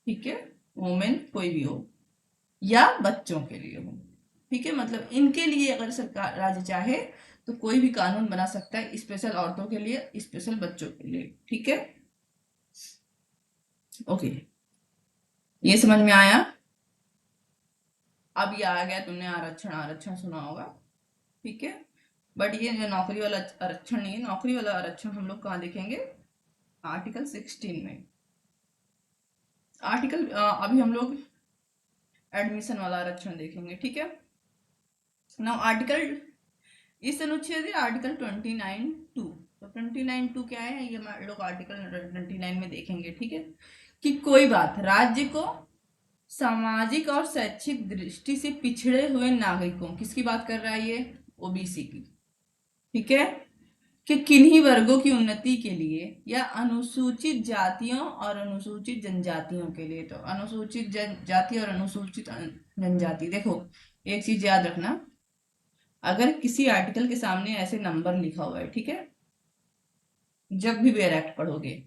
ठीक है, वुमेन कोई भी हो, या बच्चों के लिए हो, ठीक है, मतलब इनके लिए अगर सरकार राज्य चाहे तो कोई भी कानून बना सकता है, स्पेशल औरतों के लिए, स्पेशल बच्चों के लिए, ठीक है। ओके, ये समझ में आया। अब ये आ गया, तुमने आरक्षण, आरक्षण सुना होगा, ठीक है, बट ये जो नौकरी वाला आरक्षण नहीं है, नौकरी वाला आरक्षण हम लोग कहाँ देखेंगे, आर्टिकल 16 में। आर्टिकल अभी हम लोग एडमिशन वाला आरक्षण देखेंगे, ठीक है। नाउ आर्टिकल, इस अनुच्छेद है आर्टिकल 29(2). तो 29(2) क्या है, ये हम लोग आर्टिकल 29 में देखेंगे, ठीक है, कि कोई बात राज्य को सामाजिक और शैक्षिक दृष्टि से पिछड़े हुए नागरिकों, किसकी बात कर रहा है ये, ओबीसी की, ठीक है, कि किन्हीं वर्गों की उन्नति के लिए या अनुसूचित जातियों और अनुसूचित जनजातियों के लिए। तो अनुसूचित जाति और अनुसूचित जनजाति, देखो एक चीज याद रखना, अगर किसी आर्टिकल के सामने ऐसे नंबर लिखा हुआ है, ठीक है, जब भी वेयर एक्ट पढ़ोगे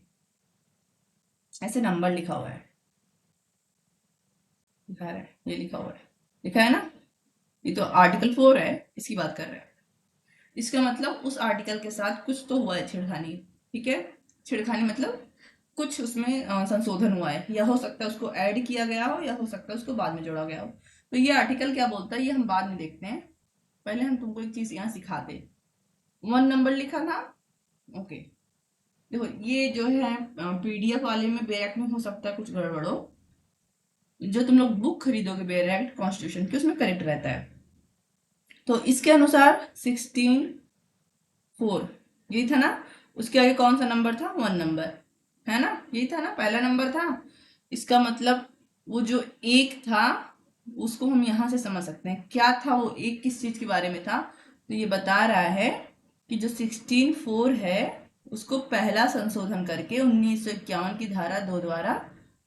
ऐसे नंबर लिखा हुआ है, लिखा है, ये लिखा हुआ है, लिखा है ना, ये तो आर्टिकल 4 है, इसकी बात कर रहे हैं, इसका मतलब उस आर्टिकल के साथ कुछ तो हुआ है छेड़खानी, ठीक है, छेड़खानी मतलब कुछ उसमें संशोधन हुआ है, या हो सकता है उसको ऐड किया गया हो, या हो सकता है उसको बाद में जोड़ा गया हो। तो ये आर्टिकल क्या बोलता है ये हम बाद में देखते हैं, पहले हम तुमको एक चीज यहाँ सिखाते। 1 नंबर लिखा था, ओके, देखो ये जो है पीडीएफ वाले में बैक में हो सकता है कुछ गड़बड़ हो, जो तुम लोग बुक खरीदोगे बेयर एक्ट कॉन्स्टिट्यूशन की उसमें करेक्ट रहता है। तो इसके अनुसार 16(4) यही था ना, उसके आगे कौन सा नंबर था, 1 नंबर, है ना, यही था ना, पहला नंबर था। इसका मतलब वो जो एक था उसको हम यहाँ से समझ सकते हैं क्या था, वो एक किस चीज के बारे में था। तो ये बता रहा है कि जो 16(4) है उसको पहला संशोधन करके 1951 की धारा 2 द्वारा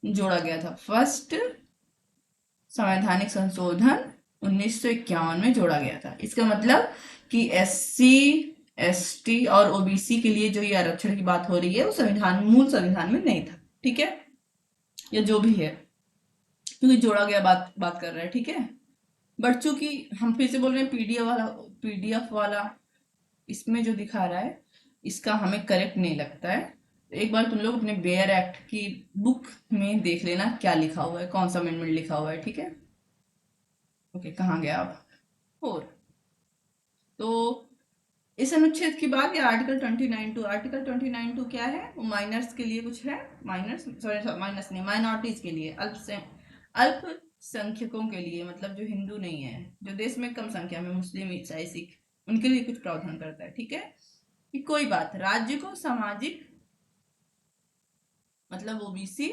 जोड़ा गया था। फर्स्ट संवैधानिक संशोधन 1951 में जोड़ा गया था। इसका मतलब कि SC ST और OBC के लिए जो ये आरक्षण की बात हो रही है वो संविधान, मूल संविधान में नहीं था, ठीक है, या जो भी है, क्योंकि जोड़ा गया बात कर रहा है, ठीक है। बट चूंकि हम फिर से बोल रहे हैं पीडीएफ वाला इसमें जो दिखा रहा है इसका हमें करेक्ट नहीं लगता है, तो एक बार तुम लोग अपने बेयर एक्ट की बुक में देख लेना क्या लिखा हुआ है, कौन सा अमेंडमेंट लिखा हुआ है, ठीक है। ओके, कहाँ गया अब, 4। तो इस अनुच्छेद की बात या आर्टिकल 29(2), आर्टिकल 29(2) क्या है, वो माइनर्स के लिए कुछ है, माइनर्स सॉरी माइनर्स नहीं, माइनॉरिटीज के लिए, अल्पसंख्यकों के लिए, मतलब जो हिंदू नहीं है, जो देश में कम संख्या में, मुस्लिम, ईसाई, सिख, उनके लिए कुछ प्रावधान करता है, ठीक है, कि कोई बात राज्य को सामाजिक मतलब ओबीसी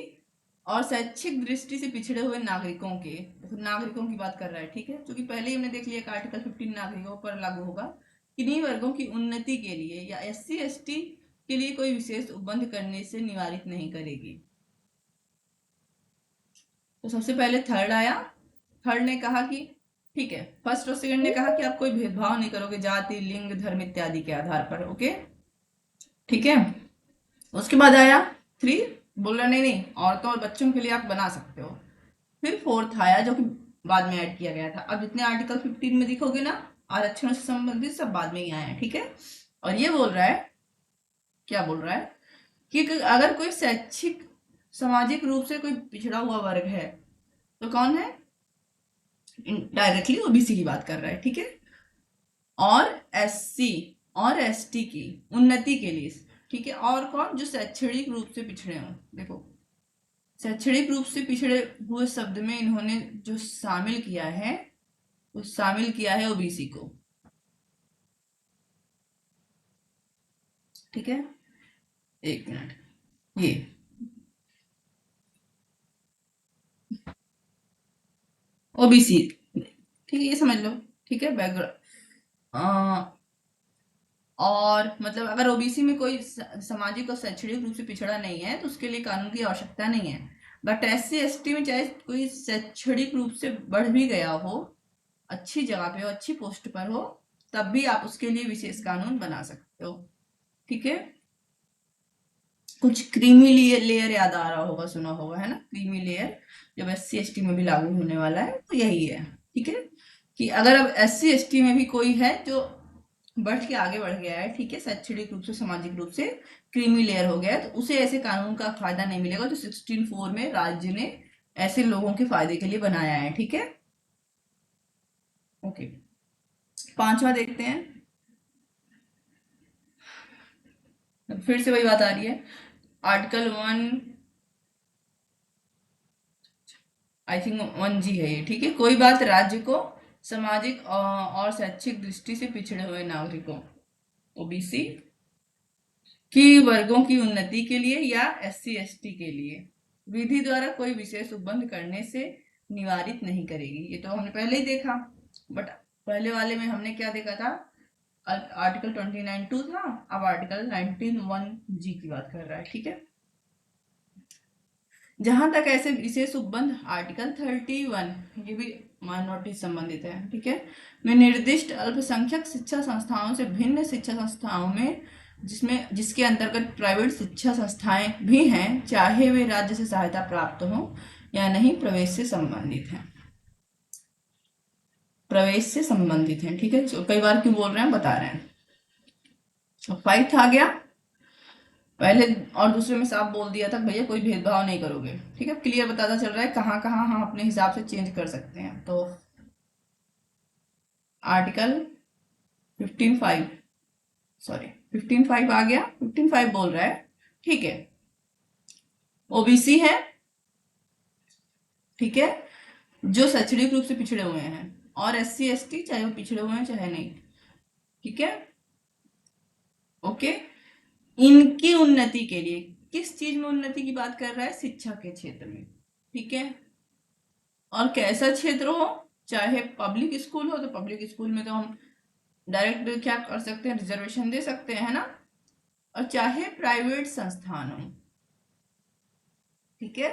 और शैक्षिक दृष्टि से पिछड़े हुए नागरिकों के, नागरिकों की बात कर रहा है, ठीक है, क्योंकि पहले ही हमने देख लिया कि आर्टिकल 15 नागरिकों पर लागू होगा, किन्हीं वर्गों की उन्नति के लिए या SC ST के लिए कोई विशेष उपबंध करने से निवारित नहीं करेगी। तो सबसे पहले थर्ड आया, थर्ड ने कहा कि ठीक है, फर्स्ट और सेकंड ने कहा कि आप कोई भेदभाव नहीं करोगे जाति, लिंग, धर्म इत्यादि के आधार पर, ओके, ठीक है। उसके बाद आया 3, बोल रहा नहीं नहीं औरतों और बच्चों के लिए आप बना सकते हो। फिर 4th आया जो कि बाद में ऐड किया गया था। अब जितने आर्टिकल 15 में दिखोगे ना आरक्षण से संबंधित सब बाद में ही आए हैं, ठीक है। और ये बोल रहा है, क्या बोल रहा है कि अगर कोई शैक्षिक सामाजिक रूप से कोई पिछड़ा हुआ वर्ग है तो कौन है, डायरेक्टली ओबीसी की बात कर रहा है, ठीक है, और SC और ST की उन्नति के लिए, ठीक है, और कौन, जो शैक्षणिक रूप से पिछड़े हों, देखो शैक्षणिक रूप से पिछड़े हुए शब्द में इन्होंने जो शामिल किया है, वो शामिल किया है ओबीसी को। ठीक है, एक मिनट, ये ओबीसी, ठीक है, ये समझ लो। ठीक है, बैकग्राउंड। और मतलब अगर ओबीसी में कोई सामाजिक और शैक्षणिक रूप से पिछड़ा नहीं है तो उसके लिए कानून की आवश्यकता नहीं है। बट एससी एसटी में चाहे कोई शैक्षणिक रूप से बढ़ भी गया हो, अच्छी जगह पे हो, अच्छी पोस्ट पर हो, तब भी आप उसके लिए विशेष कानून बना सकते हो। ठीक है, कुछ क्रीमी लेयर याद आ रहा होगा, सुना होगा, है ना, क्रीमी लेयर जब एससी एसटी में भी लागू होने वाला है, तो यही है। ठीक है, कि अगर अब एससी एसटी में भी कोई है जो बढ़ के आगे बढ़ गया है, ठीक है, शैक्षणिक रूप से सामाजिक रूप से क्रीमी लेयर हो गया है, तो उसे ऐसे कानून का फायदा नहीं मिलेगा जो 16(4) में राज्य ने ऐसे लोगों के फायदे के लिए बनाया है। ठीक है, ओके, पांचवा देखते हैं। फिर से वही बात आ रही है, आर्टिकल 1, आई थिंक 1G है ये। ठीक है, कोई बात राज्य को सामाजिक और शैक्षिक दृष्टि से पिछड़े हुए नागरिकों ओबीसी की वर्गों की उन्नति के लिए या एससी एसटी के लिए विधि द्वारा कोई विशेष उपबंध करने से निवारित नहीं करेगी। ये तो हमने पहले ही देखा, बट पहले वाले में हमने क्या देखा था, आर्टिकल 29(2) था, अब आर्टिकल 19(1)G की बात कर रहा है। ठीक है, जहां तक ऐसे विशेष उपबंध आर्टिकल 31, ये भी माइनॉरिटी संबंधित है। ठीक है, में निर्दिष्ट अल्पसंख्यक शिक्षा संस्थाओं से भिन्न शिक्षा संस्थाओं में जिसके अंतर्गत प्राइवेट शिक्षा संस्थाएं भी हैं, चाहे वे राज्य से सहायता प्राप्त हो या नहीं, प्रवेश से संबंधित हैं। प्रवेश से संबंधित हैं। ठीक है, तो कई बार क्यों बोल रहे हैं, बता रहे हैं। तो 5 आ गया, पहले और दूसरे में साफ बोल दिया था भैया कोई भेदभाव नहीं करोगे। ठीक है, क्लियर बताता चल रहा है कहाँ कहाँ हम अपने हिसाब से चेंज कर सकते हैं। तो आर्टिकल 15(5), सॉरी 15(5) आ गया, 15(5) बोल रहा है। ठीक है, ओबीसी है, ठीक है, जो शैक्षणिक रूप से पिछड़े हुए हैं, और एससी एसटी चाहे वो पिछड़े हुए हैं चाहे नहीं। ठीक है, ओके, इनकी उन्नति के लिए किस चीज में उन्नति की बात कर रहा है, शिक्षा के क्षेत्र में। ठीक है, और कैसा क्षेत्र हो, चाहे पब्लिक स्कूल हो तो पब्लिक स्कूल में तो हम डायरेक्ट क्या कर सकते हैं, रिजर्वेशन दे सकते हैं, है ना, और चाहे प्राइवेट संस्थान हो। ठीक है,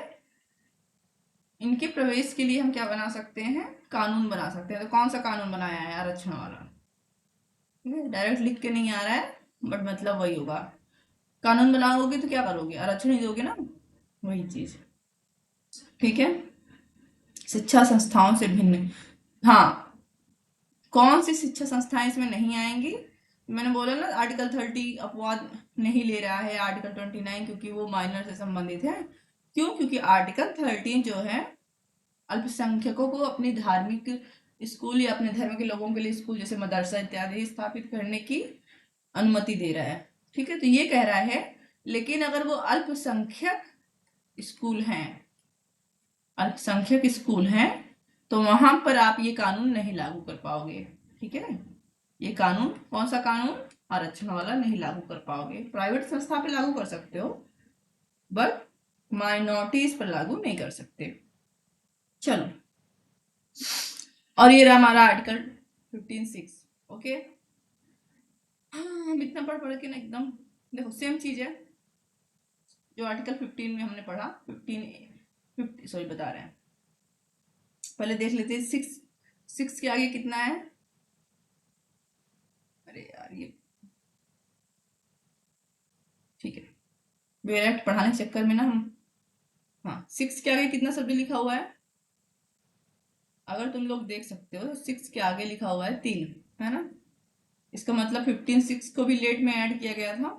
इनके प्रवेश के लिए हम क्या बना सकते हैं, कानून बना सकते हैं। तो कौन सा कानून बनाया है, आरक्षण वाला। ठीक है, डायरेक्ट लिख के नहीं आ रहा है, बट मतलब वही होगा। कानून बनाओगे तो क्या करोगे, आरक्षण ही दोगे ना, वही चीज। ठीक है, शिक्षा संस्थाओं से भिन्न, हाँ, कौन सी शिक्षा संस्थाएं इसमें नहीं आएंगी, मैंने बोला ना आर्टिकल 30 अपवाद नहीं ले रहा है, आर्टिकल 29 क्योंकि वो माइनर से संबंधित है। क्यों, क्योंकि आर्टिकल 13 जो है अल्पसंख्यकों को अपनी धार्मिक स्कूल या अपने धर्म के लोगों के लिए स्कूल जैसे मदरसा इत्यादि स्थापित करने की अनुमति दे रहा है। ठीक है, तो ये कह रहा है, लेकिन अगर वो अल्पसंख्यक स्कूल हैं, अल्पसंख्यक स्कूल हैं, तो वहां पर आप ये कानून नहीं लागू कर पाओगे। ठीक है, ये कानून, कौन सा कानून, आरक्षण वाला नहीं लागू कर पाओगे। प्राइवेट संस्था पे लागू कर सकते हो, बट माइनॉरिटीज पर लागू नहीं कर सकते। चलो, और ये रहा हमारा आर्टिकल 15(6). ओके, हम इतना पढ़ के ना एकदम, देखो सेम चीज है जो आर्टिकल 15 में हमने पढ़ा, 15 सॉरी बता रहे हैं, पहले देख लेते हैं 6 के आगे कितना है। अरे यार ये, ठीक है, वेयर एक्ट पढ़ाने के चक्कर में ना हम, हाँ, 6 के आगे कितना शब्द लिखा हुआ है, अगर तुम लोग देख सकते हो 6 के आगे लिखा हुआ है 3, है ना, इसका मतलब 15(6) को भी लेट में ऐड किया गया था,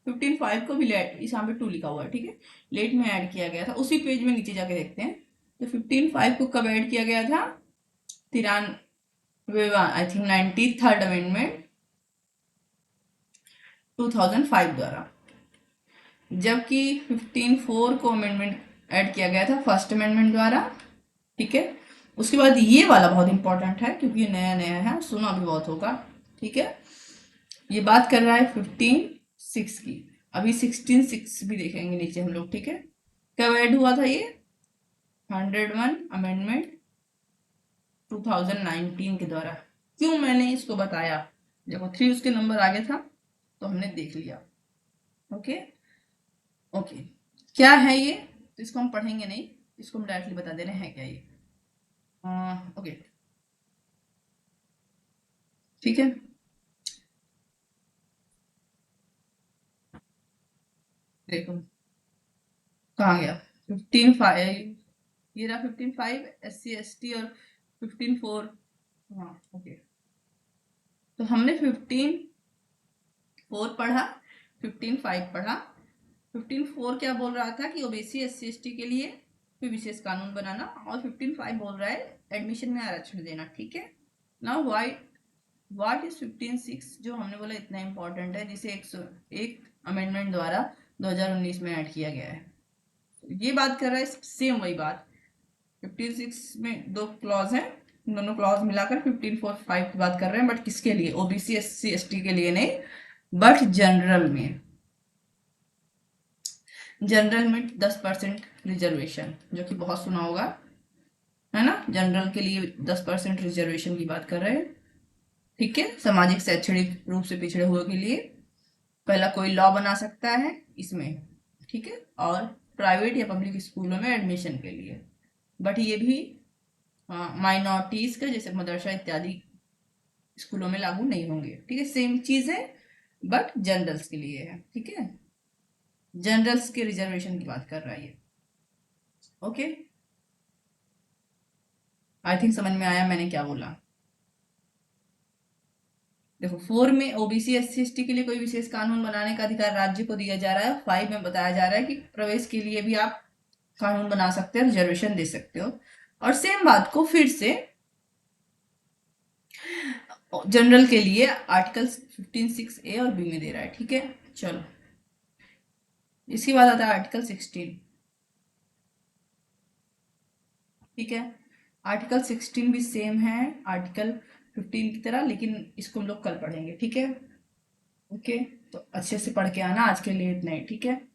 15(5) को भी लेट, इस यहाँ पे 2 लिखा हुआ है, ठीक है, लेट में ऐड किया गया था। उसी पेज में नीचे जाके देखते हैं, तो 15(5) को कब ऐड किया गया था, 93, आई थिंक 93rd अमेंडमेंट 2005 द्वारा, जबकि 15(4) को अमेंडमेंट ऐड किया गया था फर्स्ट अमेंडमेंट द्वारा, ठीक है। उसके बाद ये वाला बहुत इंपॉर्टेंट है क्योंकि ये नया नया है, सुना भी बहुत होगा, ठीक है। ये बात कर रहा है 15(6) की। अभी 16(6) भी देखेंगे नीचे हम लोग, ठीक है। कब ऐड हुआ था ये? 101 अमेंडमेंट 2019 के द्वारा। क्यों मैंने इसको बताया? जब 3 उसके नंबर आगे था तो हमने देख लिया। ओके ओके, क्या है ये? तो इसको हम पढ़ेंगे नहीं, इसको हम डायरेक्टली बता दे रहे हैं क्या ये। ओके, ठीक है। देखो कहाँ गया 15(5), ये रहा 15(5) SC ST और 15(4). हाँ ओके, तो हमने 15(4) पढ़ा, 15(5) पढ़ा। 15(4) क्या बोल रहा था कि ओबीसी SC ST के लिए कोई विशेष कानून बनाना, और 15(5) बोल रहा है एडमिशन में आरक्षण देना, ठीक है। नाउ व्हाट इज 15(6) जो हमने बोला इतना इंपॉर्टेंट है, जिसे 101 अमेंडमेंट द्वारा 2019 में ऐड किया गया है। ये बात कर रहा है सेम वही बात। 15(6) में 2 क्लॉज हैं, दोनों क्लॉज मिलाकर 15(4)(5) की बात कर रहे हैं, बट किसके लिए? ओबीसी SC ST के लिए नहीं, बट जनरल में। जनरल में 10% रिजर्वेशन, जो कि बहुत सुना होगा, है ना। जनरल के लिए 10% रिजर्वेशन की बात कर रहे हैं, ठीक है। सामाजिक शैक्षणिक रूप से पिछड़े हुए के लिए पहला कोई लॉ बना सकता है इसमें, ठीक है। और प्राइवेट या पब्लिक स्कूलों में एडमिशन के लिए, बट ये भी माइनॉरिटीज का जैसे मदरसा इत्यादि स्कूलों में लागू नहीं होंगे, ठीक है। सेम चीज है बट जनरल्स के लिए है, ठीक है। जनरल्स के रिजर्वेशन की बात कर रहा है ये। ओके, आई थिंक समझ में आया मैंने क्या बोला। देखो 4 में ओबीसी SC ST के लिए कोई विशेष कानून बनाने का अधिकार राज्य को दिया जा रहा है। 5 में बताया जा रहा है कि प्रवेश के लिए भी आप कानून बना सकते हो, रिजर्वेशन दे सकते हो। और सेम बात को फिर से जनरल के लिए आर्टिकल 15(6)A और B में दे रहा है, ठीक है। चलो, इसके बाद आता है आर्टिकल 16, ठीक है। आर्टिकल 16 भी सेम है आर्टिकल 15 की तरह, लेकिन इसको हम लोग कल पढ़ेंगे, ठीक है। ओके, तो अच्छे से पढ़ के आना, आज के लिए इतना ही, ठीक है।